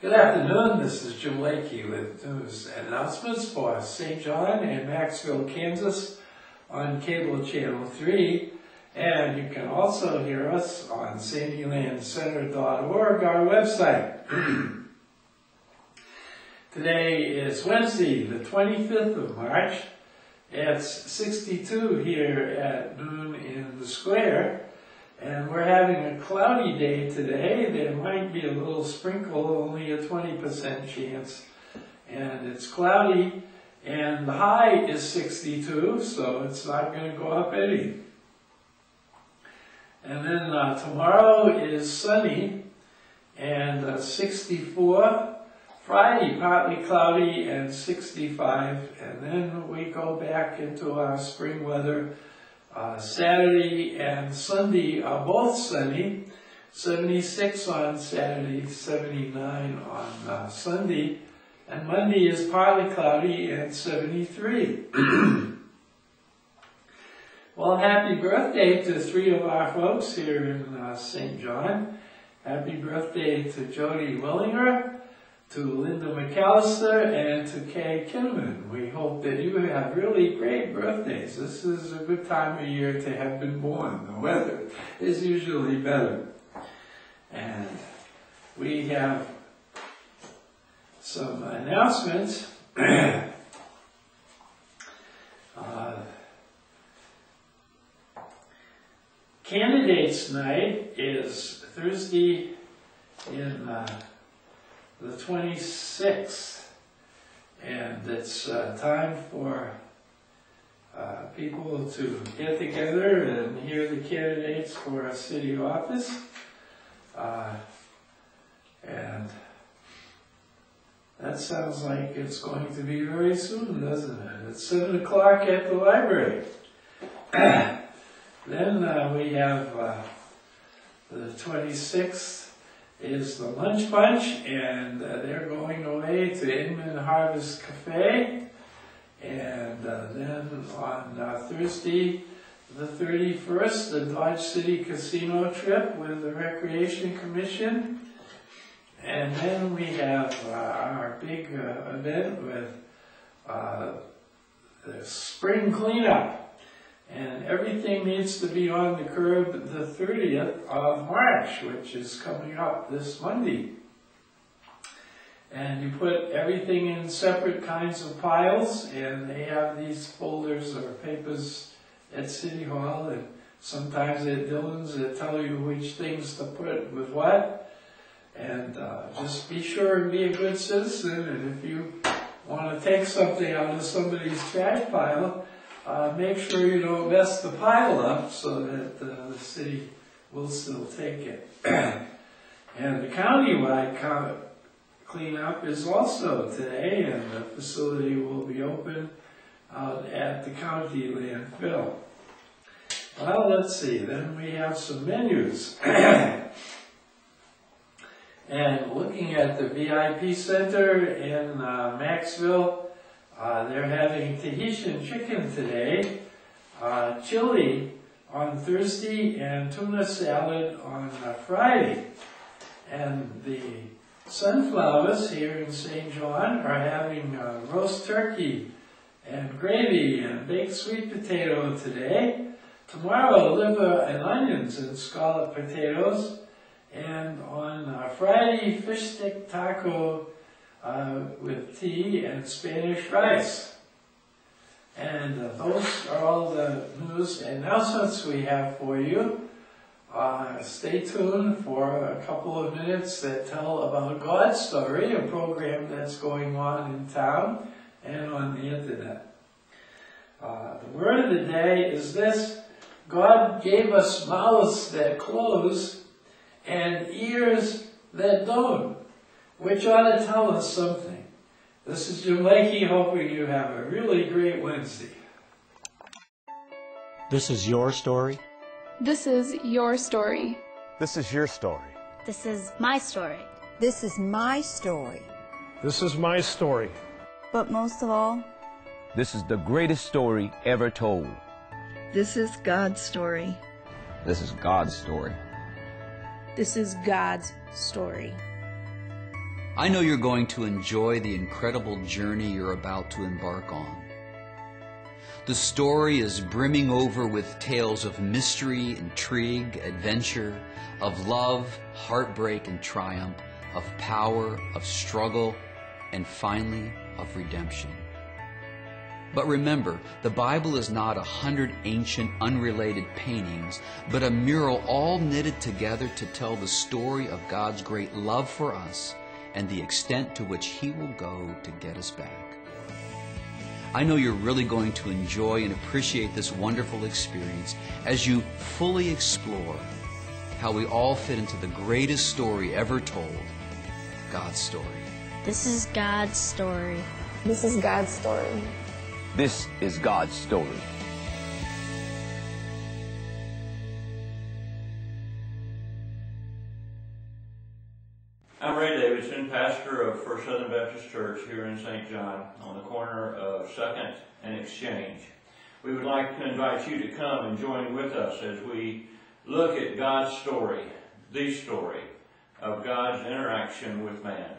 Good afternoon, this is Jim Lakey with news announcements for St. John and Maxville, Kansas on cable channel 3. And you can also hear us on sandylandcenter.org, our website. Today is Wednesday, the 25th of March. It's 62 here at noon in the square. And we're having a cloudy day today. There might be a little sprinkle, only a 20% chance. And it's cloudy, and the high is 62, so it's not going to go up any. And then tomorrow is sunny, and 64. Friday, partly cloudy, and 65. And then we go back into our spring weather. Saturday and Sunday are both sunny, 76 on Saturday, 79 on Sunday, and Monday is partly cloudy and 73. Well, happy birthday to 3 of our folks here in St. John. Happy birthday to Jody Willinger, to Linda McAllister, and to Kay Kinnaman. We hope that you have really great birthdays. This is a good time of year to have been born. The weather is usually better. And we have some announcements. Candidates Night is Thursday in the 26th, and it's time for people to get together and hear the candidates for a city office. And that sounds like it's going to be very soon, doesn't it? It's 7 o'clock at the library. Then we have the 26th is the Lunch Bunch, and they're going away to Inman Harvest Cafe. And then on Thursday, the 31st, the Dodge City Casino trip with the Recreation Commission. And then we have our big event with the spring cleanup. And everything needs to be on the curb the 30th of March, which is coming up this Monday. And you put everything in separate kinds of piles, and they have these folders or papers at City Hall, and sometimes at Dillon's that tell you which things to put with what. And just be sure and be a good citizen, and if you want to take something out of somebody's trash pile, make sure you don't mess the pile up so that the city will still take it. And the countywide cleanup is also today, and the facility will be open out at the county landfill. Well, let's see, then we have some menus. And looking at the VIP Center in Maxville, they're having Tahitian chicken today, chili on Thursday, and tuna salad on Friday. And the Sunflowers here in St. John are having roast turkey and gravy and baked sweet potato today. Tomorrow, liver and onions and scalloped potatoes. And on Friday, fish stick taco with tea and Spanish rice. And those are all the news announcements we have for you. Stay tuned for a couple of minutes that tell about God's Story, a program that's going on in town and on the internet. The word of the day is this: God gave us mouths that close and ears that don't, which ought to tell us something. This is Jim Lakey, hoping you have a really great Wednesday. This is your story. This is your story. This is your story. This is my story. This is my story. This is my story. But most of all, this is the greatest story ever told. This is God's story. This is God's story. This is God's story. I know you're going to enjoy the incredible journey you're about to embark on. The story is brimming over with tales of mystery, intrigue, adventure, of love, heartbreak, and triumph, of power, of struggle, and finally, of redemption. But remember, the Bible is not 100 ancient, unrelated paintings, but a mural all knitted together to tell the story of God's great love for us and the extent to which He will go to get us back. I know you're really going to enjoy and appreciate this wonderful experience as you fully explore how we all fit into the greatest story ever told, God's story. This is God's story. This is God's story. This is God's story. I'm Ray Davidson, pastor of First Southern Baptist Church here in St. John on the corner of 2nd and Exchange. We would like to invite you to come and join with us as we look at God's story, the story of God's interaction with man.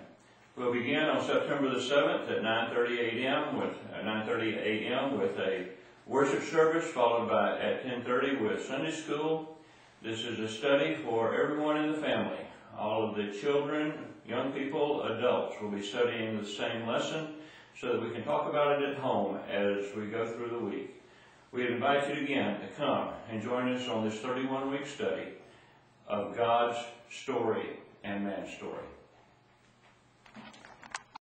We'll begin on September the 7th at 9:30 a.m. with a worship service, followed by at 10:30 with Sunday school. This is a study for everyone in the family. All of the children, young people, adults will be studying the same lesson so that we can talk about it at home as we go through the week. We invite you again to come and join us on this 31-week study of God's story and man's story.